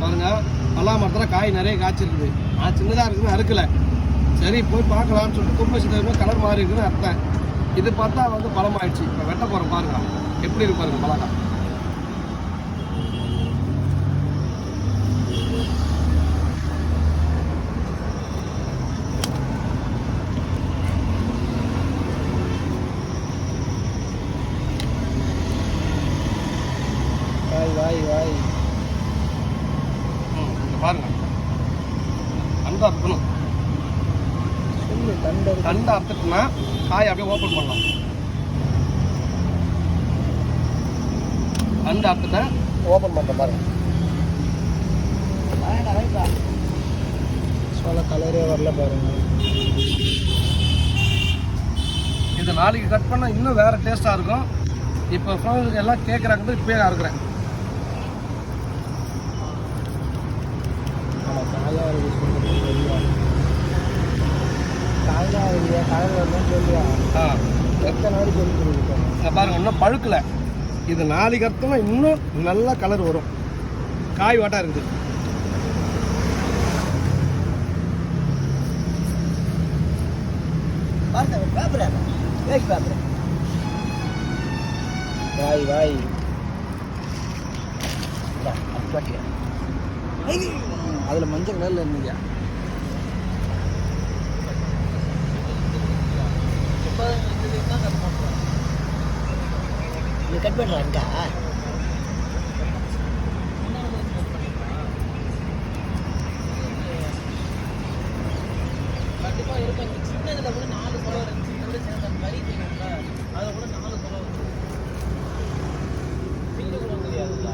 பாருங்கள், பலா மரத்தில் காய் நிறைய காய்ச்சிருக்குது. நான் சின்னதாக இருக்குதுன்னு அறுக்கலை. சரி போய் பார்க்கலான்னு சொல்லிட்டு கும்பல் சித்தமாக கலர் மாறி இருக்குதுன்னு அறுத்தேன். இது பார்த்தா வந்து பழமாயிடுச்சு. இப்போ வெட்ட போகிறோம் பாருங்க, எப்படி இருக்கு பாருங்க பலாக்கா. வாய் பாருங்க, அண்டா இருக்கணும். தண்டை அறுத்துட்டுனா காய் அப்படியே ஓப்பன் பண்ணலாம். தண்டை அறுத்துட்டேன், ஓப்பன் பண்ணுறேன் பாருங்க. சோள கலரே வரல பாருங்க. இதை நாளைக்கு கட் பண்ணால் இன்னும் வேறு டேஸ்ட்டாக இருக்கும். இப்போ ஃப்ரெண்ட்ஸுக்கு எல்லாம் கேட்குறாங்க, இப்போயே நான் இருக்கிறேன். பாருங்க, இன்னும் பழுக்கலை. இது நாளைக்கு அர்த்தம்னா இன்னும் நல்ல கலர் வரும். காய் வாட்டா இருக்குது. வாய் அதில் மஞ்சள் கலரில் இருந்துயா. கட் பண்ணுறாங்கக்கா. கண்டிப்பாக இருக்கும். சின்னதில் கூட 4 குறை இருந்துச்சு. இதோட சேர்ந்த கறி செய்யணும்ல, அதை கூட 4 குறை வந்து சின்ன குறை தெரியாதுல்ல.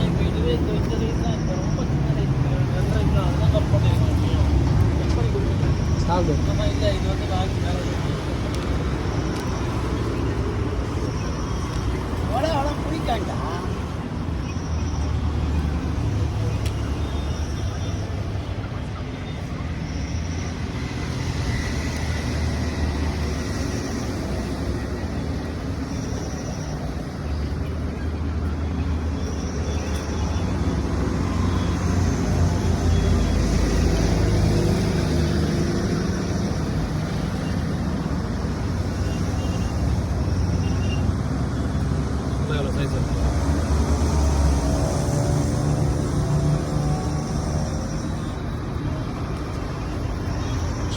இப்போ இதுவே இந்த சைஸ் தான். இப்போ ரொம்ப சின்ன சைஸ் 2.5 கிலோ அதெல்லாம் கட் பண்ணிருக்கோம். சாப்பிடு. ஆமாம், இல்லை இது வந்து காய்ச்சி மேலே அவ்வளோ பிடிக்காண்டா.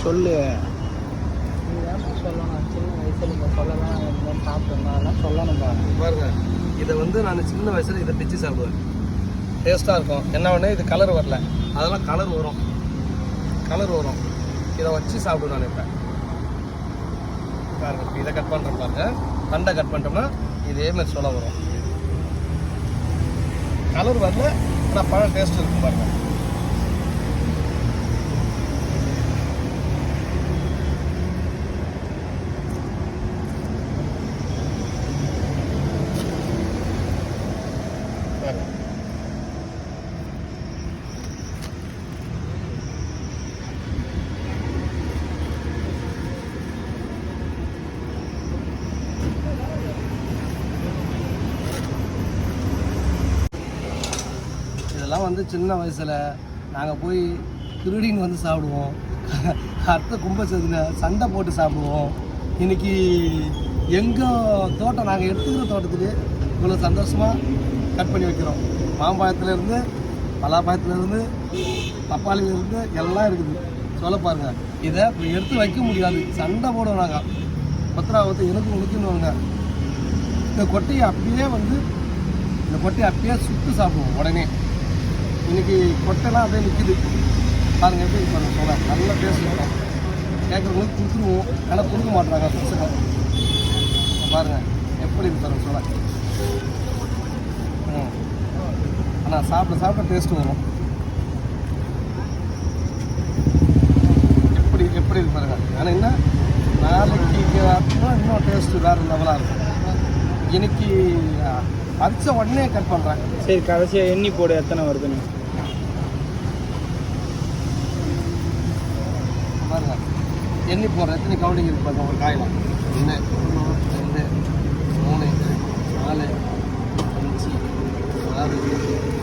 சொல்லு. சொல்லணும், சின்ன வயசில் இப்போ சொல்லலாம். இந்த சாப்பிட்டோம் அதெல்லாம் சொல்லணும் பாருங்க. இதை வந்து நான் சின்ன வயசில் இதை பிச்சு சாப்பிடுவேன். டேஸ்ட்டாக இருக்கும். என்ன ஒன்று, இது கலர் வரல, அதெல்லாம் கலர் வரும். இதை வச்சு சாப்பிடுவேன் நான். இப்போ பாருங்க, இதை கட் பண்ணுறேன் பாருங்க. தண்டை கட் பண்ணிட்டோம்னா இதே மாதிரி சொல்ல வரும். கலர் வரல, ஆனால் பழம் டேஸ்ட் இருக்கும் பாருங்க. இதெல்லாம் வந்து சின்ன வயசில் நாங்கள் போய் திருடின்னு வந்து சாப்பிடுவோம். அத்தை கும்பச்சதுல சண்டை போட்டு சாப்பிடுவோம். இன்றைக்கி எங்கள் தோட்டம், நாங்கள் எடுத்துக்கிற தோட்டத்துக்கு இவ்வளோ சந்தோஷமாக கட் பண்ணி வைக்கிறோம். மாம்பழத்துலேருந்து, பலாப்பழத்துலேருந்து, பப்பாளிலேருந்து எல்லாம் இருக்குது. சொல்ல பாருங்கள், இதை இப்போ எடுத்து வைக்க முடியாது. சண்டை போடுவோம் நாங்கள். பத்திராவத்து எனக்கு உனக்குன்னு இந்த கொட்டையை அப்படியே சுட்டு சாப்பிடுவோம் உடனே. இன்றைக்கி கொட்டைலாம் அப்படியே நிற்கிது பாருங்கள். எப்படி பாருங்கள் சொல்ல நல்ல டேஸ்ட் இருக்கும். கேட்குறவங்களுக்கு கொடுத்துருவோம், ஆனால் கொடுக்க மாட்டுறாங்க பசங்க. பாருங்கள் எப்படி இருக்கு சொல்ல. ஆனால் சாப்பிட டேஸ்ட்டு வரும். எப்படி இருக்கு பாருங்கள். ஆனால் என்ன, நாளைக்கு இன்னும் டேஸ்ட்டு வேறு லெவலாக இருக்கும். இன்னைக்கு அரிச்ச உடனே கட் பண்ணுறேன். சரி, கடைசியாக எண்ணி போடு, எத்தனை வருதுன்னு பாருங்க. எண்ணி போடுறேன், எத்தனை கவுண்டிங் இருக்கு பாருங்க ஒரு காயில். 1 2 2 3 4 5 6